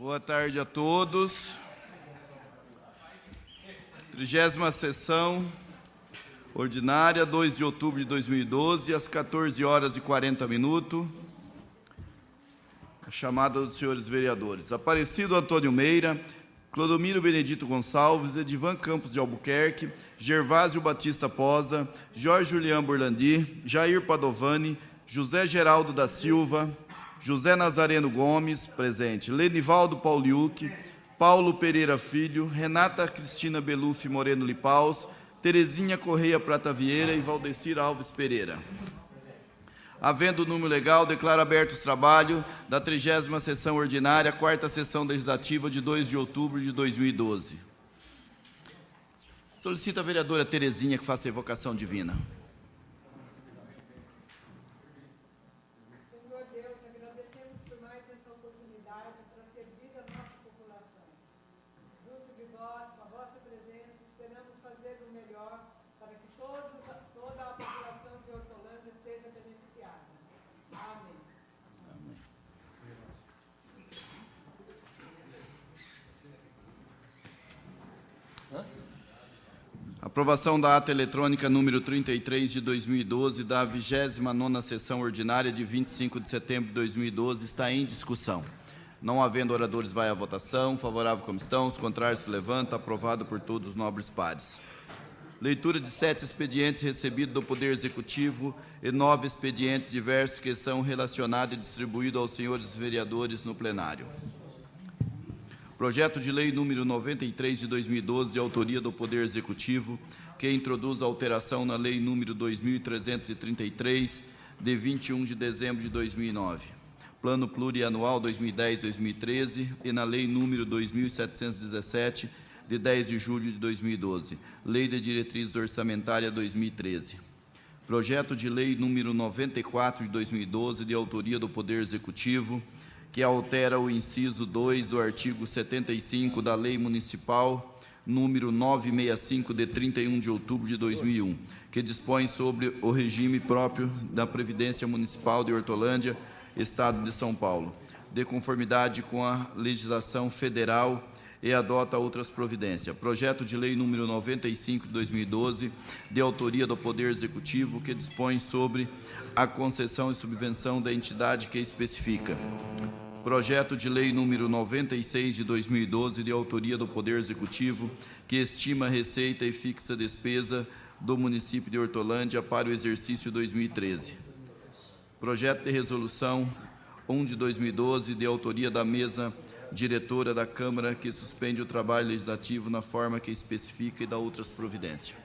Boa tarde a todos. 30ª sessão ordinária, 2 de outubro de 2012, às 14h40. A chamada dos senhores vereadores. Aparecido Antônio Meira, Clodomiro Benedito Gonçalves, Edivan Campos de Albuquerque, Gervásio Batista Posa, Jorge Julián Burlandi, Jair Padovani, José Geraldo da Silva, José Nazareno Gomes, presente, Lenivaldo Pauliuc, Paulo Pereira Filho, Renata Cristina Belufi Moreno Lipaus, Terezinha Correia Prata Vieira e Valdecir Alves Pereira. Havendo o número legal, declaro aberto os trabalhos da 30ª sessão ordinária, 4ª sessão legislativa de 2 de outubro de 2012. Solicito a vereadora Terezinha que faça a invocação divina. Senhor Deus, agradecemos por mais essa oportunidade para servir a nossa população. Junto de vós, com a vossa presença, esperamos fazer o melhor para que toda a população de Hortolândia seja beneficiada. Amém. Amém. Aprovação da ata eletrônica número 33 de 2012 da 29ª sessão ordinária de 25 de setembro de 2012 está em discussão. Não havendo oradores, vai à votação. Favorável como estão, os contrários se levanta. Aprovado por todos os nobres pares. Leitura de 7 expedientes recebidos do Poder Executivo e 9 expedientes diversos que estão relacionados e distribuídos aos senhores vereadores no plenário. Projeto de lei número 93 de 2012, de autoria do Poder Executivo, que introduz a alteração na lei número 2.333, de 21 de dezembro de 2009, Plano Plurianual 2010-2013, e na lei número 2.717, de 10 de julho de 2012, Lei de Diretrizes Orçamentárias 2013. Projeto de lei número 94 de 2012, de autoria do Poder Executivo, que altera o inciso 2 do artigo 75 da Lei Municipal número 965, de 31 de outubro de 2001, que dispõe sobre o regime próprio da Previdência Municipal de Hortolândia, Estado de São Paulo, de conformidade com a legislação federal e adota outras providências. Projeto de lei número 95 de 2012, de autoria do Poder Executivo, que dispõe sobre a concessão e subvenção da entidade que especifica. Projeto de lei número 96 de 2012, de autoria do Poder Executivo, que estima a receita e fixa a despesa do município de Hortolândia para o exercício 2013. Projeto de resolução 1 de 2012, de autoria da mesa diretora da Câmara, que suspende o trabalho legislativo na forma que especifica e dá outras providências.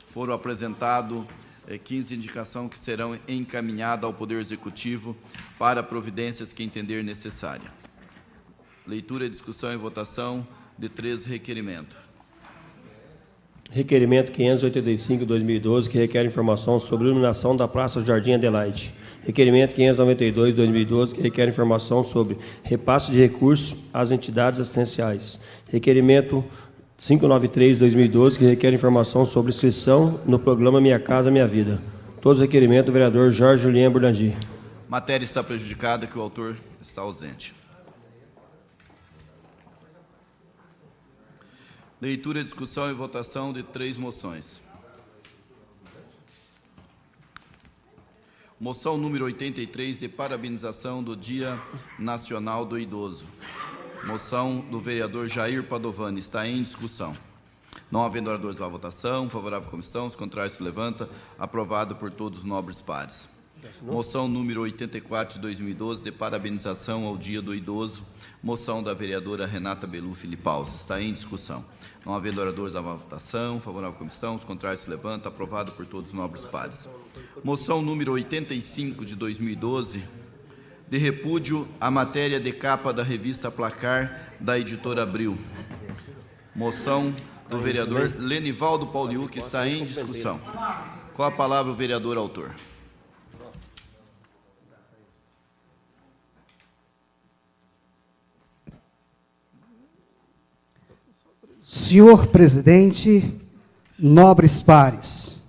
Foram apresentados 15 indicações que serão encaminhadas ao Poder Executivo para providências que entender necessária. Leitura, discussão e votação de 3 requerimentos. Requerimento 585/2012, que requer informação sobre a iluminação da Praça Jardim Adelaide. Requerimento 592/2012, que requer informação sobre repasse de recursos às entidades assistenciais. Requerimento 593/2012, que requer informação sobre inscrição no programa Minha Casa Minha Vida. Todos os requerimentos do vereador Jorge Julián Burlandi. Matéria está prejudicada, que o autor está ausente. Leitura, discussão e votação de 3 moções. Moção número 83, de parabenização do Dia Nacional do Idoso. Moção do vereador Jair Padovani. Está em discussão. Não havendo oradores, à votação. Favorável como estão, os contrários se levanta. Aprovado por todos os nobres pares. Moção número 84 de 2012, de parabenização ao Dia do Idoso. Moção da vereadora Renata Belufi Lipaus. Está em discussão. Não havendo oradores, à votação. Favorável como estão, os contrários se levanta. Aprovado por todos os nobres pares. Moção número 85 de 2012, de repúdio à matéria de capa da revista Placar da editora Abril. Moção do vereador Lenivaldo Pauliuc, que está em discussão. Com a palavra o vereador autor. Senhor presidente, nobres pares,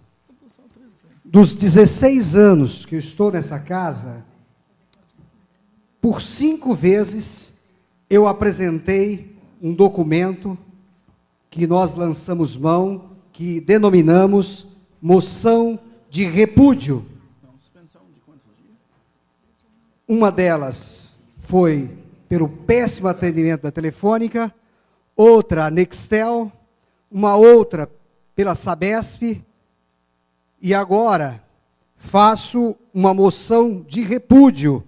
dos 16 anos que eu estou nessa casa, por 5 vezes, eu apresentei um documento que nós lançamos mão, que denominamos moção de repúdio. Uma delas foi pelo péssimo atendimento da Telefônica, outra a Nextel, uma outra pela Sabesp, e agora faço uma moção de repúdio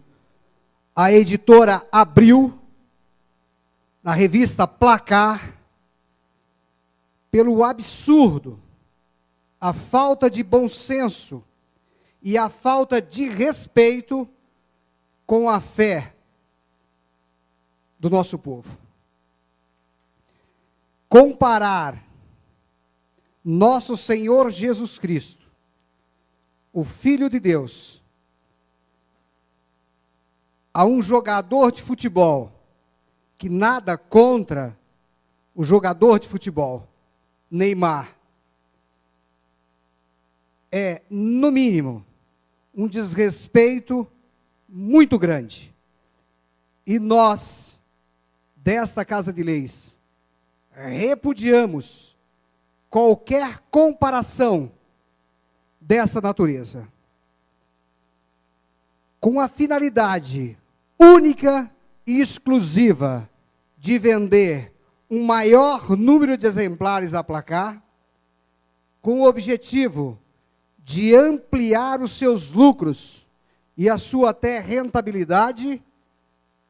à editora Abril, na revista Placar, pelo absurdo, a falta de bom senso e a falta de respeito com a fé do nosso povo. Comparar nosso Senhor Jesus Cristo, o Filho de Deus, a um jogador de futebol, que nada contra o jogador de futebol, Neymar, é, no mínimo, um desrespeito muito grande. E nós, desta Casa de Leis, repudiamos qualquer comparação dessa natureza, com a finalidade única e exclusiva de vender um maior número de exemplares da Placar, com o objetivo de ampliar os seus lucros e a sua até rentabilidade.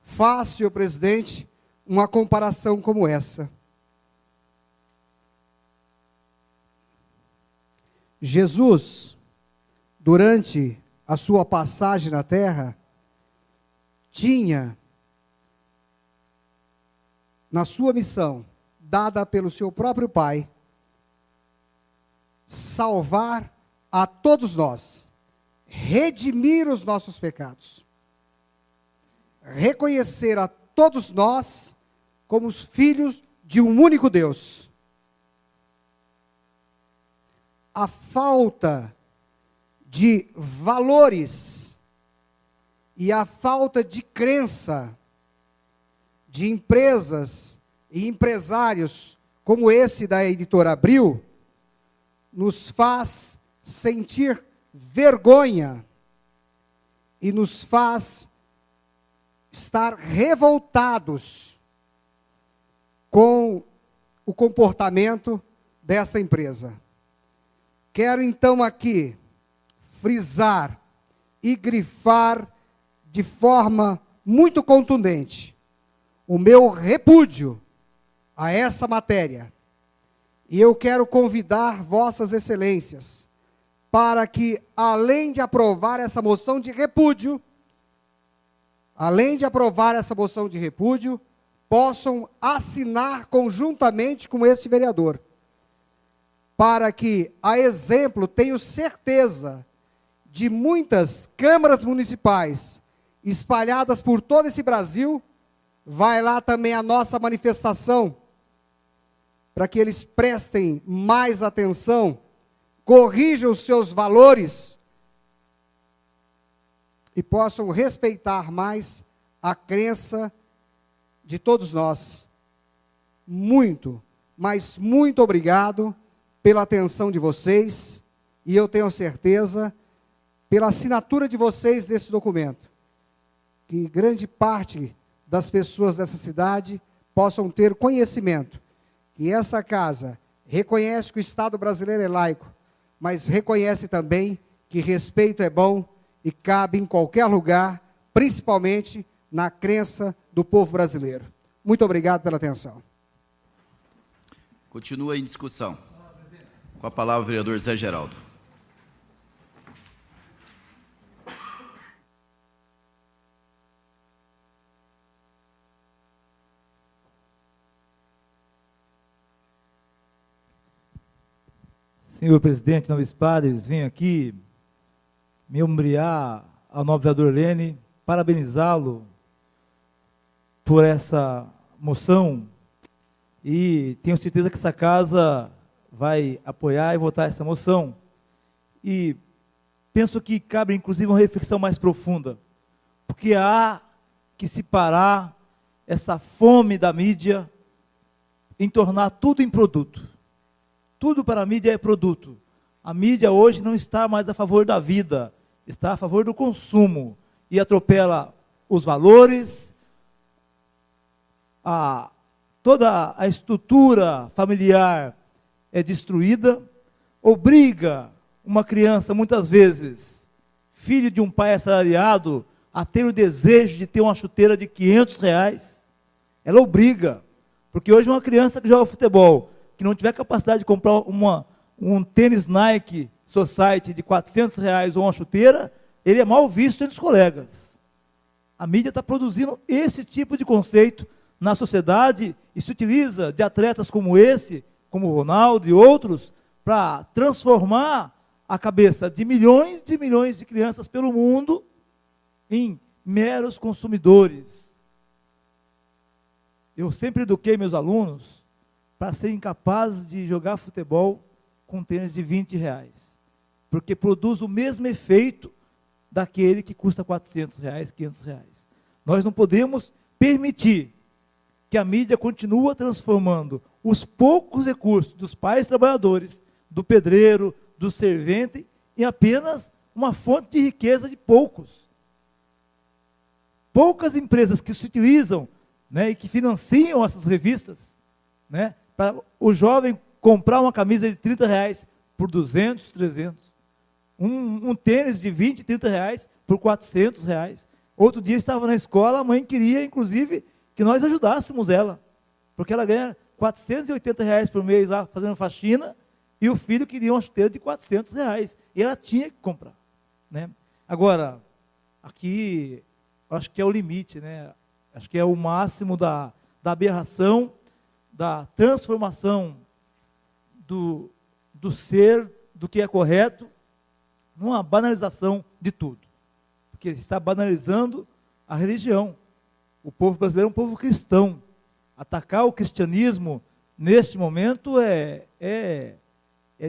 Faça, senhor presidente, uma comparação como essa. Jesus, durante a sua passagem na terra, tinha na sua missão, dada pelo seu próprio Pai, salvar a todos nós, redimir os nossos pecados, reconhecer a todos nós como os filhos de um único Deus. A falta de valores e a falta de crença de empresas e empresários como esse da editora Abril nos faz sentir vergonha e nos faz estar revoltados com o comportamento desta empresa. Quero então aqui frisar e grifar de forma muito contundente o meu repúdio a essa matéria. E eu quero convidar vossas excelências para que, além de aprovar essa moção de repúdio, possam assinar conjuntamente com este vereador, para que, a exemplo, tenho certeza de muitas câmaras municipais espalhadas por todo esse Brasil, vai lá também a nossa manifestação, para que eles prestem mais atenção, corrijam os seus valores e possam respeitar mais a crença de todos nós. Muito, mas muito obrigado pela atenção de vocês, e eu tenho certeza, pela assinatura de vocês desse documento, que grande parte das pessoas dessa cidade possam ter conhecimento que essa casa reconhece que o Estado brasileiro é laico, mas reconhece também que respeito é bom e cabe em qualquer lugar, principalmente na crença do povo brasileiro. Muito obrigado pela atenção. Continua em discussão. Com a palavra o vereador Zé Geraldo. Senhor presidente, nobres padres, venho aqui me ombrear ao nobre vereador Lene, parabenizá-lo por essa moção, e tenho certeza que essa casa vai apoiar e votar essa moção. E penso que cabe, inclusive, uma reflexão mais profunda, porque há que se parar essa fome da mídia em tornar tudo em produto. Tudo para a mídia é produto. A mídia hoje não está mais a favor da vida, está a favor do consumo e atropela os valores, toda a estrutura familiar é destruída, obriga uma criança, muitas vezes, filho de um pai assalariado, a ter o desejo de ter uma chuteira de R$500. Ela obriga, porque hoje uma criança que joga futebol, que não tiver capacidade de comprar um tênis Nike Society de R$400 ou uma chuteira, ele é mal visto entre os colegas. A mídia está produzindo esse tipo de conceito na sociedade e se utiliza de atletas como esse, como o Ronaldo e outros, para transformar a cabeça de milhões de crianças pelo mundo em meros consumidores. Eu sempre eduquei meus alunos para serem capazes de jogar futebol com tênis de R$20, porque produz o mesmo efeito daquele que custa R$400, R$500. Nós não podemos permitir que a mídia continue transformando os poucos recursos dos pais trabalhadores, do pedreiro, do servente, em apenas uma fonte de riqueza de poucos. Poucas empresas que se utilizam, né, e que financiam essas revistas, né, para o jovem comprar uma camisa de R$30 por 200, 300. Um tênis de 20, R$30 por R$400. Outro dia estava na escola, a mãe queria, inclusive, que nós ajudássemos ela, porque ela ganha R$480 por mês lá fazendo faxina, e o filho queria uma chuteira de R$400, e ela tinha que comprar, né? Agora, aqui, acho que é o limite, né? Acho que é o máximo da aberração, da transformação do ser, do que é correto, numa banalização de tudo, porque está banalizando a religião. O povo brasileiro é um povo cristão. Atacar o cristianismo neste momento é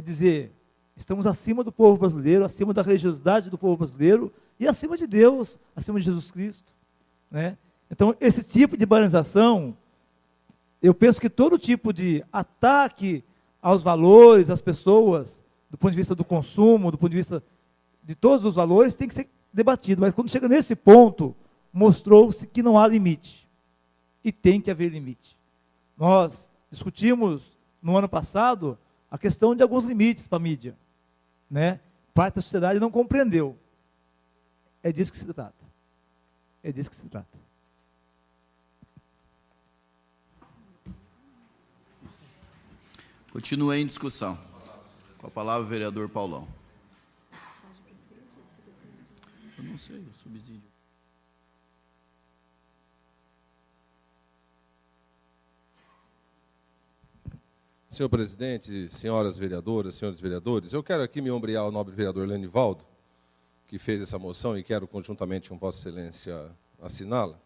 dizer, estamos acima do povo brasileiro, acima da religiosidade do povo brasileiro e acima de Deus, acima de Jesus Cristo, né? Então, esse tipo de banalização, eu penso que todo tipo de ataque aos valores, às pessoas, do ponto de vista do consumo, do ponto de vista de todos os valores, tem que ser debatido. Mas quando chega nesse ponto, mostrou-se que não há limite. E tem que haver limite. Nós discutimos no ano passado a questão de alguns limites para a mídia, né? Parte da sociedade não compreendeu. É disso que se trata. É disso que se trata. Continua em discussão. Com a palavra o vereador Paulão. Eu não sei, o subsídio. Senhor presidente, senhoras vereadoras, senhores vereadores, eu quero aqui me ombrear ao nobre vereador Lenivaldo, que fez essa moção e quero conjuntamente com Vossa Excelência assiná-la,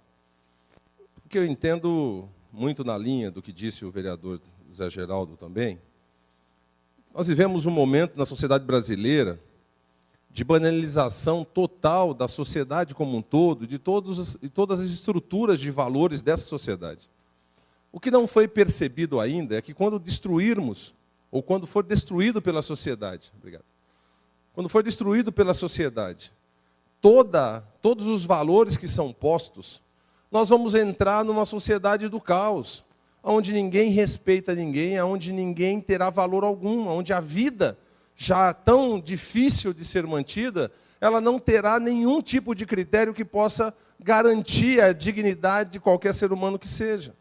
porque eu entendo muito na linha do que disse o vereador Zé Geraldo também. Nós vivemos um momento na sociedade brasileira de banalização total da sociedade como um todo, de todas as estruturas de valores dessa sociedade. O que não foi percebido ainda é que quando destruirmos, ou quando for destruído pela sociedade, quando for destruído pela sociedade, todos os valores que são postos, nós vamos entrar numa sociedade do caos, onde ninguém respeita ninguém, onde ninguém terá valor algum, onde a vida, já tão difícil de ser mantida, ela não terá nenhum tipo de critério que possa garantir a dignidade de qualquer ser humano que seja.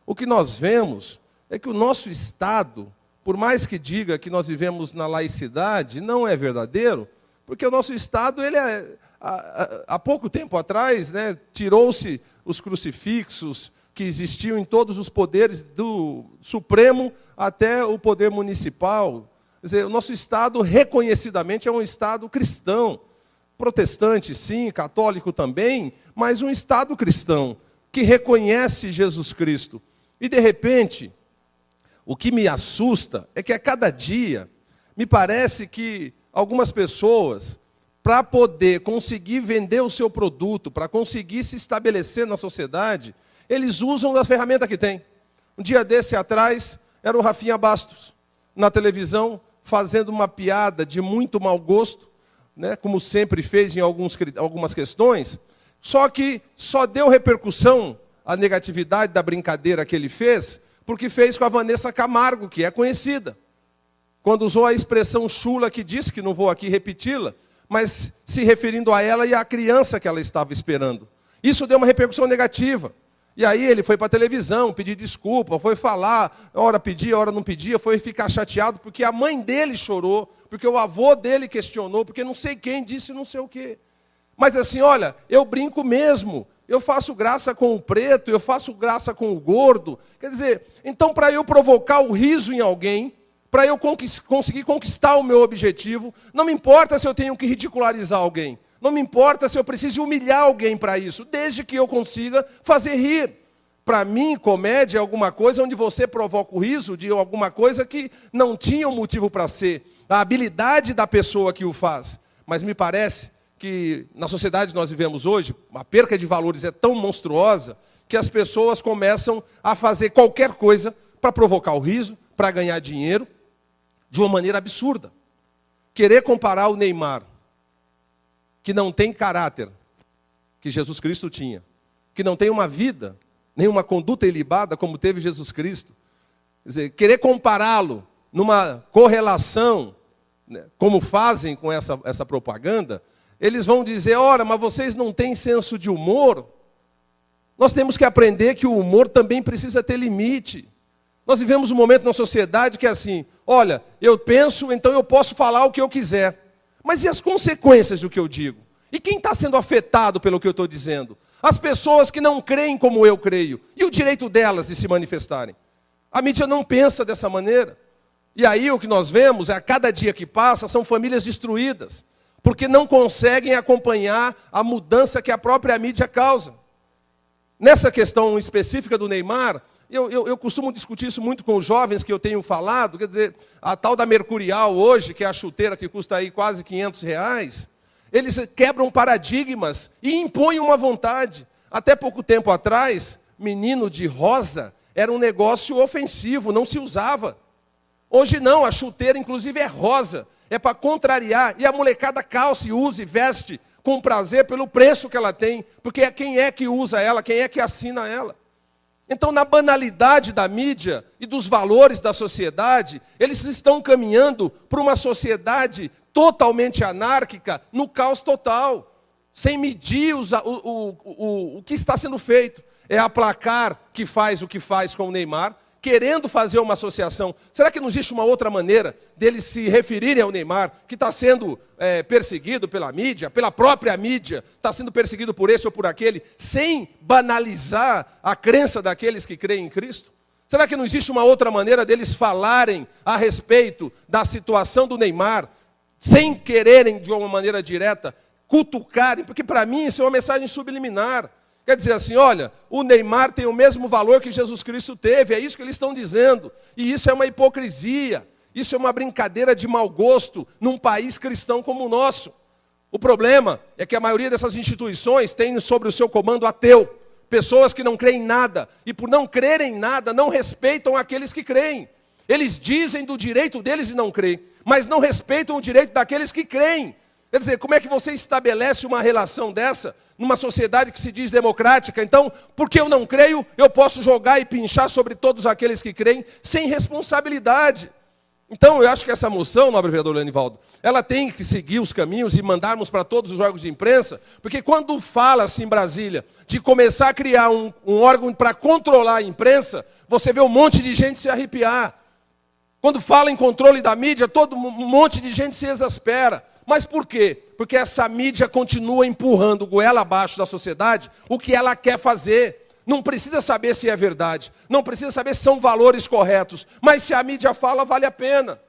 O que nós vemos é que o nosso Estado, por mais que diga que nós vivemos na laicidade, não é verdadeiro, porque o nosso Estado, ele há pouco tempo atrás, né, tirou-se os crucifixos que existiam em todos os poderes, do Supremo até o poder municipal. Quer dizer, o nosso Estado, reconhecidamente, é um Estado cristão, protestante, sim, católico também, mas um Estado cristão, que reconhece Jesus Cristo. E, de repente, o que me assusta é que a cada dia, me parece que algumas pessoas, para poder conseguir vender o seu produto, para conseguir se estabelecer na sociedade, eles usam a ferramenta que tem. Um dia desse atrás, era o Rafinha Bastos, na televisão, fazendo uma piada de muito mau gosto, né, como sempre fez em algumas questões, só que só deu repercussão a negatividade da brincadeira que ele fez, porque fez com a Vanessa Camargo, que é conhecida. Quando usou a expressão chula, que disse, que não vou aqui repeti-la, mas se referindo a ela e à criança que ela estava esperando. Isso deu uma repercussão negativa. E aí ele foi para a televisão, pedir desculpa, foi falar, hora pedia, hora não pedia, foi ficar chateado, porque a mãe dele chorou, porque o avô dele questionou, porque não sei quem disse não sei o quê. Mas assim, olha, eu brinco mesmo, eu faço graça com o preto, eu faço graça com o gordo. Quer dizer, então para eu provocar o riso em alguém, para eu conseguir conquistar o meu objetivo, não me importa se eu tenho que ridicularizar alguém, não me importa se eu preciso humilhar alguém para isso, desde que eu consiga fazer rir. Para mim, comédia é alguma coisa onde você provoca o riso de alguma coisa que não tinha um motivo para ser, a habilidade da pessoa que o faz. Mas me parece que na sociedade que nós vivemos hoje, a perca de valores é tão monstruosa que as pessoas começam a fazer qualquer coisa para provocar o riso, para ganhar dinheiro, de uma maneira absurda. Querer comparar o Neymar, que não tem caráter, que Jesus Cristo tinha, que não tem uma vida, nem uma conduta ilibada como teve Jesus Cristo, quer dizer, querer compará-lo numa correlação, né, como fazem com essa propaganda, eles vão dizer, ora, mas vocês não têm senso de humor? Nós temos que aprender que o humor também precisa ter limite. Nós vivemos um momento na sociedade que é assim, olha, eu penso, então eu posso falar o que eu quiser. Mas e as consequências do que eu digo? E quem está sendo afetado pelo que eu estou dizendo? As pessoas que não creem como eu creio. E o direito delas de se manifestarem? A mídia não pensa dessa maneira. E aí o que nós vemos, a cada dia que passa, são famílias destruídas. Porque não conseguem acompanhar a mudança que a própria mídia causa. Nessa questão específica do Neymar, eu costumo discutir isso muito com os jovens que eu tenho falado, quer dizer, a tal da Mercurial hoje, que é a chuteira que custa aí quase R$500, eles quebram paradigmas e impõem uma vontade. Até pouco tempo atrás, menino de rosa era um negócio ofensivo, não se usava. Hoje não, a chuteira inclusive é rosa, é para contrariar, e a molecada calça e usa e veste com prazer pelo preço que ela tem, porque quem é que usa ela, quem é que assina ela. Então, na banalidade da mídia e dos valores da sociedade, eles estão caminhando para uma sociedade totalmente anárquica, no caos total, sem medir o que está sendo feito. É a Placar que faz o que faz com o Neymar, querendo fazer uma associação. Será que não existe uma outra maneira deles se referirem ao Neymar, que está sendo perseguido pela mídia, pela própria mídia, está sendo perseguido por esse ou por aquele, sem banalizar a crença daqueles que creem em Cristo? Será que não existe uma outra maneira deles falarem a respeito da situação do Neymar, sem quererem, de uma maneira direta, cutucarem? Porque para mim isso é uma mensagem subliminar. Quer dizer assim, olha, o Neymar tem o mesmo valor que Jesus Cristo teve, é isso que eles estão dizendo. E isso é uma hipocrisia, isso é uma brincadeira de mau gosto num país cristão como o nosso. O problema é que a maioria dessas instituições tem sobre o seu comando ateu, pessoas que não creem em nada, e por não crerem em nada, não respeitam aqueles que creem. Eles dizem do direito deles de não crer, mas não respeitam o direito daqueles que creem. Quer dizer, como é que você estabelece uma relação dessa numa sociedade que se diz democrática? Então, porque eu não creio, eu posso jogar e pinchar sobre todos aqueles que creem, sem responsabilidade. Então, eu acho que essa moção, nobre vereador Lenivaldo, ela tem que seguir os caminhos e mandarmos para todos os órgãos de imprensa, porque quando fala-se em Brasília de começar a criar um órgão para controlar a imprensa, você vê um monte de gente se arrepiar. Quando fala em controle da mídia, um monte de gente se exaspera. Mas por quê? Porque essa mídia continua empurrando goela abaixo da sociedade o que ela quer fazer. Não precisa saber se é verdade, não precisa saber se são valores corretos, mas se a mídia fala, vale a pena.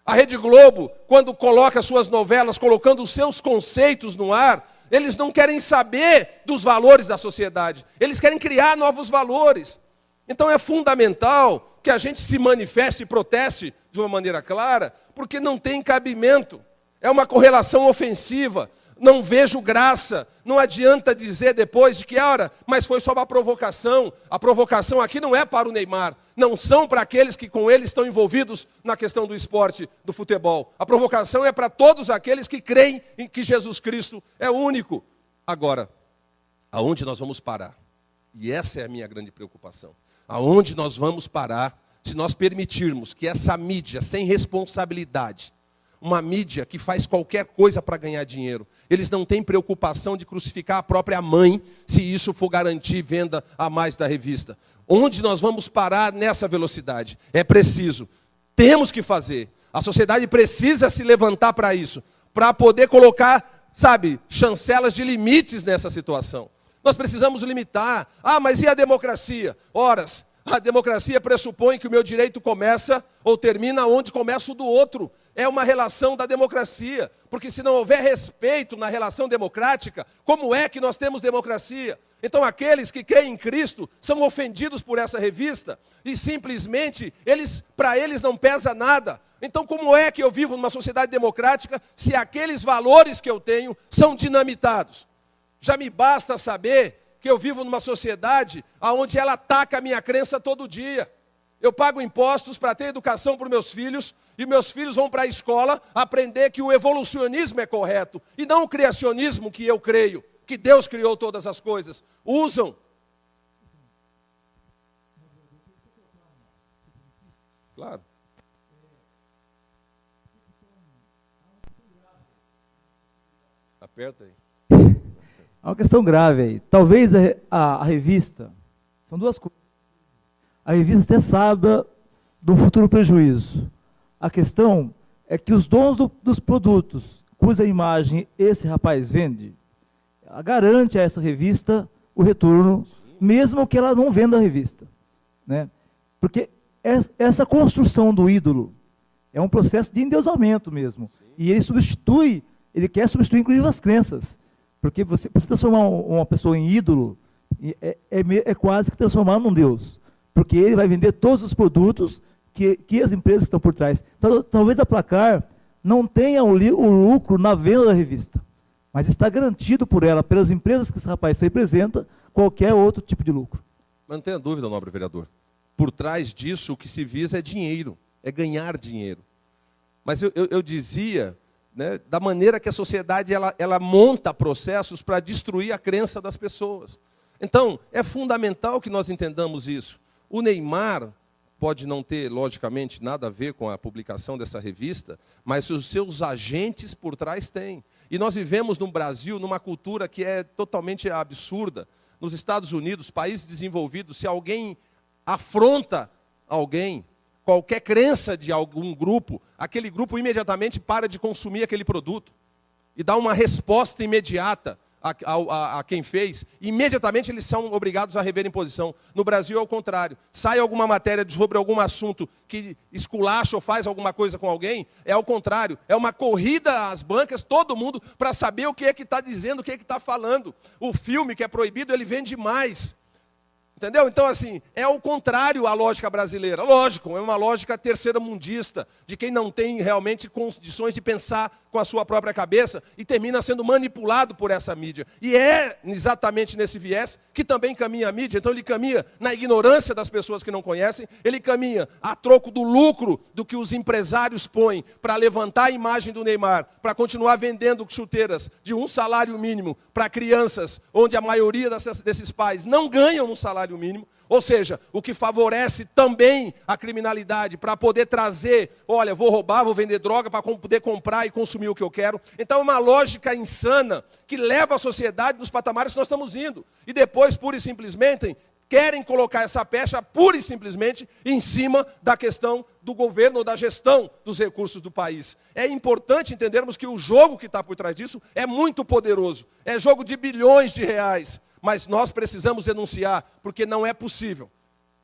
A Rede Globo, quando coloca suas novelas, colocando os seus conceitos no ar, eles não querem saber dos valores da sociedade, eles querem criar novos valores. Então é fundamental que a gente se manifeste e proteste de uma maneira clara, porque não tem cabimento É uma correlação ofensiva. Não vejo graça. Não adianta dizer depois de que, ora, mas foi só uma provocação. A provocação aqui não é para o Neymar. Não são para aqueles que com ele estão envolvidos na questão do esporte, do futebol. A provocação é para todos aqueles que creem em que Jesus Cristo é o único. Agora, aonde nós vamos parar? E essa é a minha grande preocupação. Aonde nós vamos parar se nós permitirmos que essa mídia sem responsabilidade, uma mídia que faz qualquer coisa para ganhar dinheiro, eles não têm preocupação de crucificar a própria mãe, se isso for garantir venda a mais da revista. Onde nós vamos parar nessa velocidade? É preciso, temos que fazer. A sociedade precisa se levantar para isso, para poder colocar, sabe, chancelas de limites nessa situação. Nós precisamos limitar. Ah, mas e a democracia? Horas. A democracia pressupõe que o meu direito começa ou termina onde começa o do outro. É uma relação da democracia. Porque se não houver respeito na relação democrática, como é que nós temos democracia? Então aqueles que creem em Cristo são ofendidos por essa revista e simplesmente, para eles não pesa nada. Então como é que eu vivo numa sociedade democrática se aqueles valores que eu tenho são dinamitados? Já me basta saber que eu vivo numa sociedade onde ela ataca a minha crença todo dia. Eu pago impostos para ter educação para os meus filhos, e meus filhos vão para a escola aprender que o evolucionismo é correto, e não o criacionismo que eu creio, que Deus criou todas as coisas. Usam. Claro. Aperta aí. É uma questão grave aí. Talvez a revista, são duas coisas. A revista até sabe do futuro prejuízo. A questão é que os donos dos produtos, cuja imagem esse rapaz vende, ela garante a essa revista o retorno, mesmo que ela não venda a revista. Né? Porque essa construção do ídolo é um processo de endeusamento mesmo. E ele quer substituir inclusive as crenças. Porque você transformar uma pessoa em ídolo é quase que transformar num Deus. Porque ele vai vender todos os produtos que as empresas que estão por trás. Então, talvez a Placar não tenha o lucro na venda da revista, mas está garantido por ela, pelas empresas que esse rapaz representa, qualquer outro tipo de lucro. Mas não tenha dúvida, nobre vereador. Por trás disso, o que se visa é dinheiro, é ganhar dinheiro. Mas eu dizia... Né, da maneira que a sociedade ela monta processos para destruir a crença das pessoas. Então, é fundamental que nós entendamos isso. O Neymar pode não ter, logicamente, nada a ver com a publicação dessa revista, mas os seus agentes por trás têm. E nós vivemos no Brasil numa cultura que é totalmente absurda. Nos Estados Unidos, países desenvolvidos, se alguém afronta alguém, qualquer crença de algum grupo, aquele grupo imediatamente para de consumir aquele produto e dá uma resposta imediata a quem fez. Imediatamente eles são obrigados a rever imposição. No Brasil é o contrário. Sai alguma matéria sobre algum assunto que esculacha ou faz alguma coisa com alguém, é ao contrário. É uma corrida às bancas, todo mundo, para saber o que é que está dizendo, o que é que está falando. O filme que é proibido, ele vende mais. Entendeu? Então, assim, é o contrário à lógica brasileira. Lógico, é uma lógica terceira-mundista, de quem não tem realmente condições de pensar com a sua própria cabeça e termina sendo manipulado por essa mídia. E é exatamente nesse viés que também caminha a mídia. Então, ele caminha na ignorância das pessoas que não conhecem, ele caminha a troco do lucro do que os empresários põem para levantar a imagem do Neymar, para continuar vendendo chuteiras de um salário mínimo para crianças, onde a maioria desses pais não ganham um salário mínimo, ou seja, o que favorece também a criminalidade para poder trazer, olha, vou roubar, vou vender droga para poder comprar e consumir o que eu quero. Então é uma lógica insana que leva a sociedade nos patamares que nós estamos indo. E depois, pura e simplesmente, querem colocar essa pecha pura e simplesmente em cima da questão do governo ou da gestão dos recursos do país. É importante entendermos que o jogo que está por trás disso é muito poderoso. É jogo de bilhões de reais. Mas nós precisamos denunciar, porque não é possível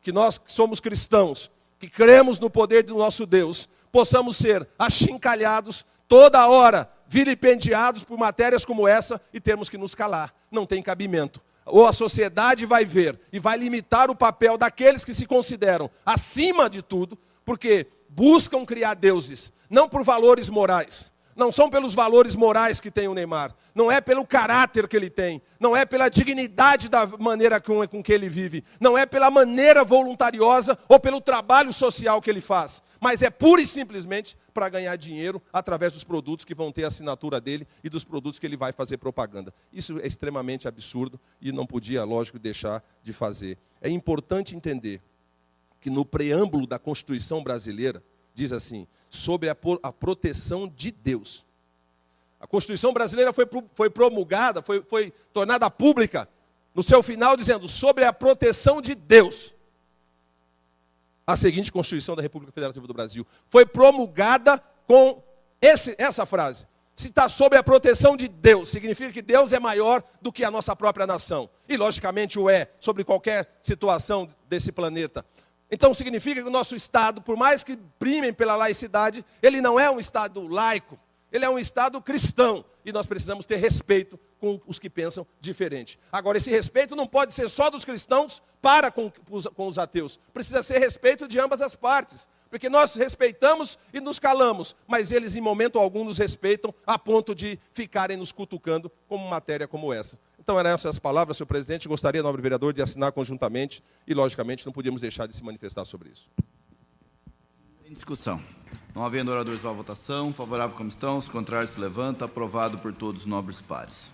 que nós que somos cristãos, que cremos no poder do nosso Deus, possamos ser achincalhados toda hora, vilipendiados por matérias como essa e termos que nos calar. Não tem cabimento. Ou a sociedade vai ver e vai limitar o papel daqueles que se consideram acima de tudo, porque buscam criar deuses, não por valores morais, Não são pelos valores morais que tem o Neymar. Não é pelo caráter que ele tem. Não é pela dignidade da maneira com que ele vive. Não é pela maneira voluntariosa ou pelo trabalho social que ele faz. Mas é pura e simplesmente para ganhar dinheiro através dos produtos que vão ter a assinatura dele e dos produtos que ele vai fazer propaganda. Isso é extremamente absurdo e não podia, lógico, deixar de fazer. É importante entender que no preâmbulo da Constituição brasileira, diz assim, sobre a proteção de Deus. A Constituição brasileira foi promulgada, foi tornada pública, no seu final dizendo, sobre a proteção de Deus. A seguinte Constituição da República Federativa do Brasil foi promulgada com essa frase. Se está sobre a proteção de Deus, significa que Deus é maior do que a nossa própria nação. E, logicamente, o é, sobre qualquer situação desse planeta. Então, significa que o nosso Estado, por mais que primem pela laicidade, ele não é um Estado laico, ele é um Estado cristão. E nós precisamos ter respeito com os que pensam diferente. Agora, esse respeito não pode ser só dos cristãos para com os ateus. Precisa ser respeito de ambas as partes. Porque nós respeitamos e nos calamos, mas eles em momento algum nos respeitam a ponto de ficarem nos cutucando com matéria como essa. Então eram essas palavras, senhor presidente. Gostaria, nobre vereador, de assinar conjuntamente e, logicamente, não podíamos deixar de se manifestar sobre isso. Em discussão. Não havendo oradores à votação, favorável como estão, os contrários se levanta, aprovado por todos os nobres pares.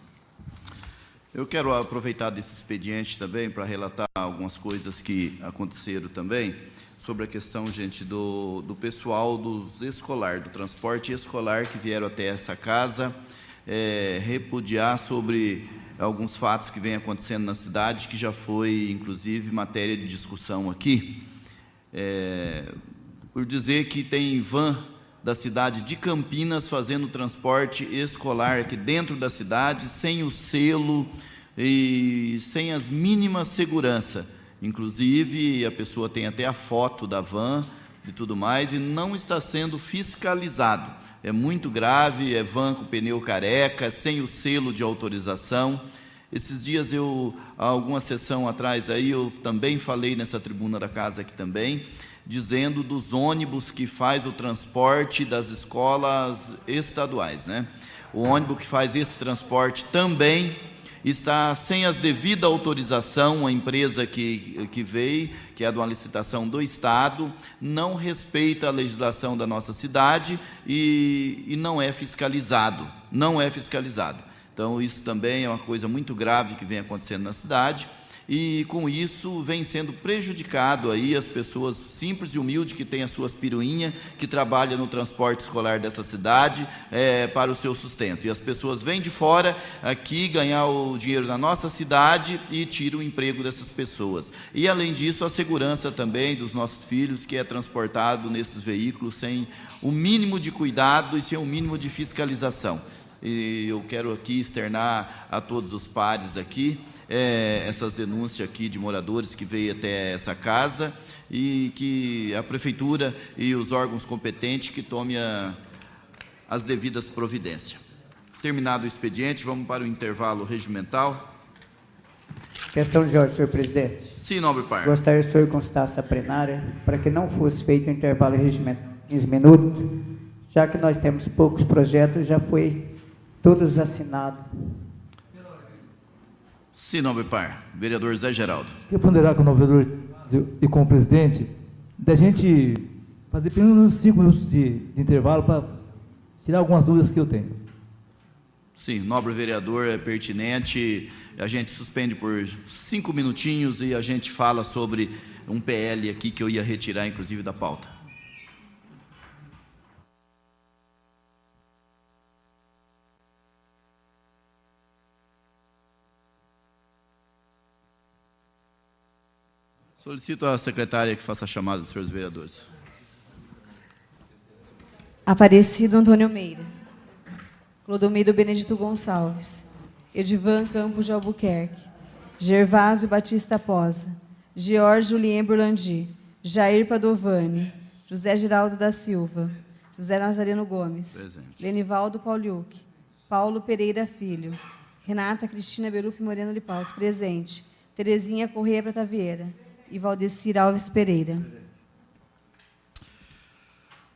Eu quero aproveitar desse expediente também para relatar algumas coisas que aconteceram também sobre a questão, gente, do pessoal do transporte escolar que vieram até essa casa repudiar sobre alguns fatos que vêm acontecendo na cidade, que já foi, inclusive, matéria de discussão aqui, por dizer que tem van da cidade de Campinas fazendo transporte escolar aqui dentro da cidade, sem o selo e sem as mínimas seguranças. Inclusive, a pessoa tem até a foto da van e tudo mais, e não está sendo fiscalizado. É muito grave, é van com pneu careca, sem o selo de autorização. Esses dias, há alguma sessão atrás, aí, eu também falei nessa tribuna da casa aqui também, dizendo dos ônibus que faz o transporte das escolas estaduais, né? O ônibus que faz esse transporte também está sem as devida autorização, a empresa que veio, que é de uma licitação do Estado, não respeita a legislação da nossa cidade e não é fiscalizado, Então, isso também é uma coisa muito grave que vem acontecendo na cidade, e com isso vem sendo prejudicado aí as pessoas simples e humildes que têm as suas piruinhas, que trabalham no transporte escolar dessa cidade para o seu sustento. E as pessoas vêm de fora aqui ganhar o dinheiro na nossa cidade e tiram o emprego dessas pessoas. E, além disso, a segurança também dos nossos filhos, que é transportado nesses veículos sem o mínimo de cuidado e sem o mínimo de fiscalização. E eu quero aqui externar a todos os pares aqui essas denúncias aqui de moradores que veio até essa casa e que a prefeitura e os órgãos competentes que tomem as devidas providências. Terminado o expediente, vamos para o intervalo regimental. Questão de ordem, senhor presidente. Sim, nobre par. Gostaria que o senhor constasse a plenária para que não fosse feito um intervalo regimental de 15 minutos, já que nós temos poucos projetos, já foi todos assinados. Sim, nobre par. Vereador Zé Geraldo. Queria ponderar com o novo vereador e com o presidente, da gente fazer pelo menos 5 minutos de intervalo para tirar algumas dúvidas que eu tenho. Sim, nobre vereador, é pertinente. A gente suspende por 5 minutinhos e a gente fala sobre um PL aqui que eu ia retirar, inclusive, da pauta. Solicito à secretária que faça a chamada dos senhores vereadores. Aparecido Antônio Meira, Clodomiro Benedito Gonçalves, Edivan Campos de Albuquerque, Gervásio Batista Posa, George Julien Burlandi, Jair Padovani, José Giraldo da Silva, José Nazareno Gomes, Presente. Lenivaldo Pauliuc, Paulo Pereira Filho, Renata Cristina Beruf Moreno de Paus, presente, Terezinha Correia Prata Vieira e Valdecir Alves Pereira.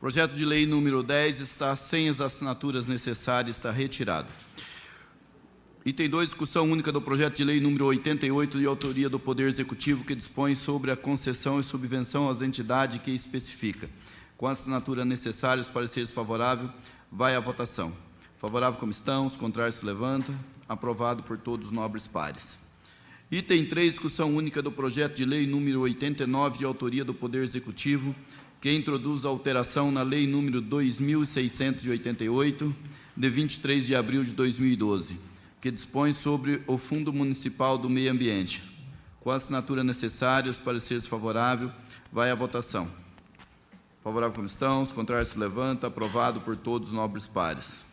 Projeto de lei número 10 está sem as assinaturas necessárias, está retirado. Item 2, discussão única do projeto de lei número 88, de autoria do Poder Executivo, que dispõe sobre a concessão e subvenção às entidades que especifica. Com a assinatura necessária, os pareceres favoráveis, vai à votação. Favorável como estão, os contrários se levanta. Aprovado por todos os nobres pares. Item 3, discussão única do projeto de lei número 89, de autoria do Poder Executivo, que introduz alteração na lei número 2.688, de 23 de abril de 2012, que dispõe sobre o Fundo Municipal do Meio Ambiente. Com a assinatura necessária, os pareceres favoráveis, vai à votação. Favorável como estão, os contrários se levanta. Aprovado por todos os nobres pares.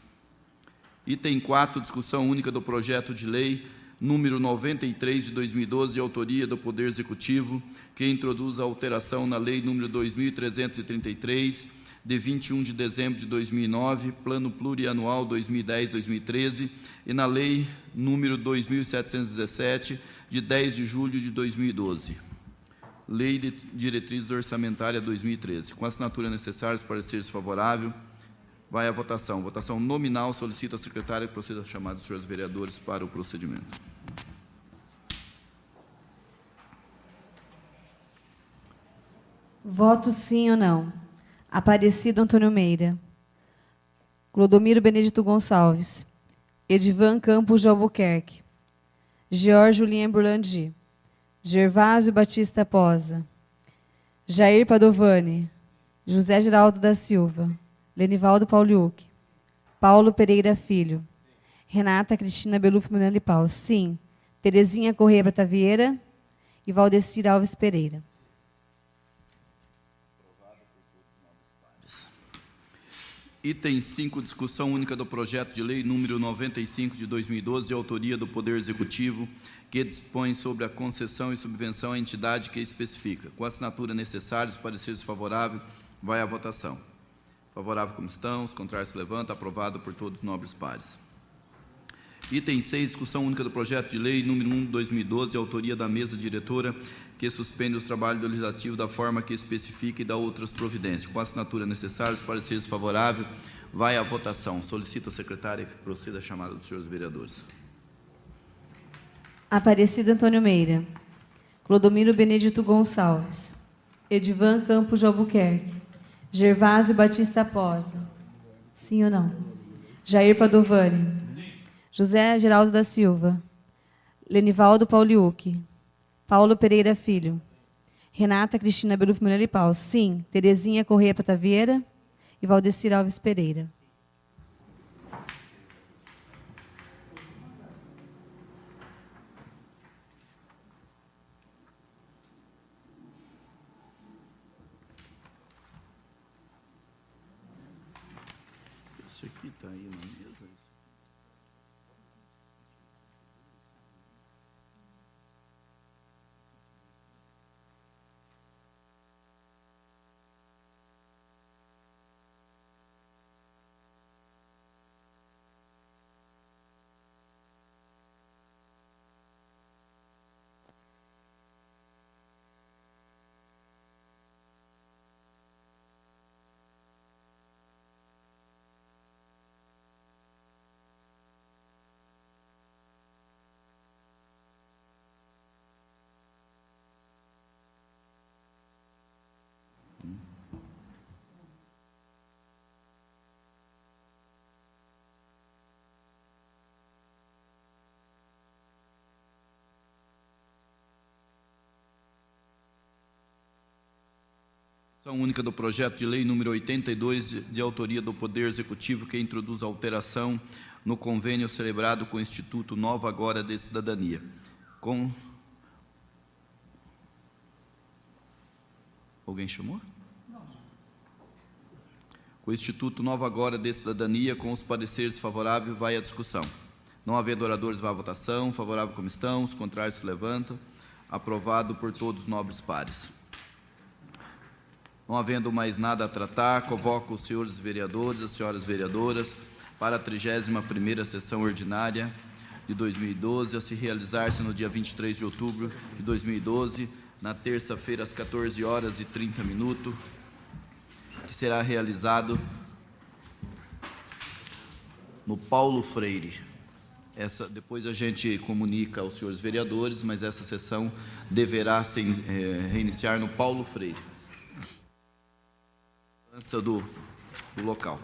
Item 4, discussão única do projeto de lei número 93 de 2012, de autoria do Poder Executivo, que introduz a alteração na lei número 2.333, de 21 de dezembro de 2009, Plano Plurianual 2010-2013, e na lei número 2.717, de 10 de julho de 2012. Lei de Diretrizes Orçamentárias 2013. Com a assinatura necessária, os pareceres favoráveis, vai à votação. Votação nominal. Solicito a secretária que proceda a chamada dos senhores vereadores para o procedimento. Voto sim ou não. Aparecido Antônio Meira. Clodomiro Benedito Gonçalves. Edivan Campos de Albuquerque. George Lien Burlandi. Gervásio Batista Posa. Jair Padovani. José Geraldo da Silva. Lenivaldo Pauliuc. Paulo Pereira Filho. Renata Cristina Beluf Munani Pau. Sim. Terezinha Correia Bratavieira e Valdecir Alves Pereira. Item 5, discussão única do projeto de lei número 95 de 2012, de autoria do Poder Executivo, que dispõe sobre a concessão e subvenção à entidade que especifica. Com a assinatura necessária, os pareceres favoráveis, vai à votação. Favorável como estão, os contrários se levantam. Aprovado por todos os nobres pares. Item 6, discussão única do projeto de lei número 1 de 2012, de autoria da mesa diretora, que suspende os trabalhos do Legislativo da forma que especifica e dá outras providências. Com a assinatura necessária, os pareceres favoráveis, vai à votação. Solicito a secretária que proceda a chamada dos senhores vereadores. Aparecido Antônio Meira. Clodomiro Benedito Gonçalves. Edivan Campos de Albuquerque. Gervásio Batista Posa. Sim ou não? Jair Padovani. José Geraldo da Silva. Lenivaldo Pauliuc. Paulo Pereira Filho. Renata Cristina Beluf Munani Pau. Sim. Terezinha Correia Bratavieira e Valdecir Alves Pereira. Esse aqui está aí na mesa. Discussão única do projeto de lei número 82, de autoria do Poder Executivo, que introduz alteração no convênio celebrado com o Instituto Nova Agora de Cidadania. Alguém chamou? Com o Instituto Nova Agora de Cidadania, com os pareceres favoráveis, vai à discussão. Não havendo oradores, vai à votação. Favorável como estão, os contrários se levantam. Aprovado por todos os nobres pares. Não havendo mais nada a tratar, convoco os senhores vereadores, as senhoras vereadoras, para a 31ª sessão ordinária de 2012, a se realizar-se no dia 23 de outubro de 2012, na terça-feira, às 14h30, que será realizado no Paulo Freire. Depois a gente comunica aos senhores vereadores, mas essa sessão deverá se reiniciar no Paulo Freire. Do local.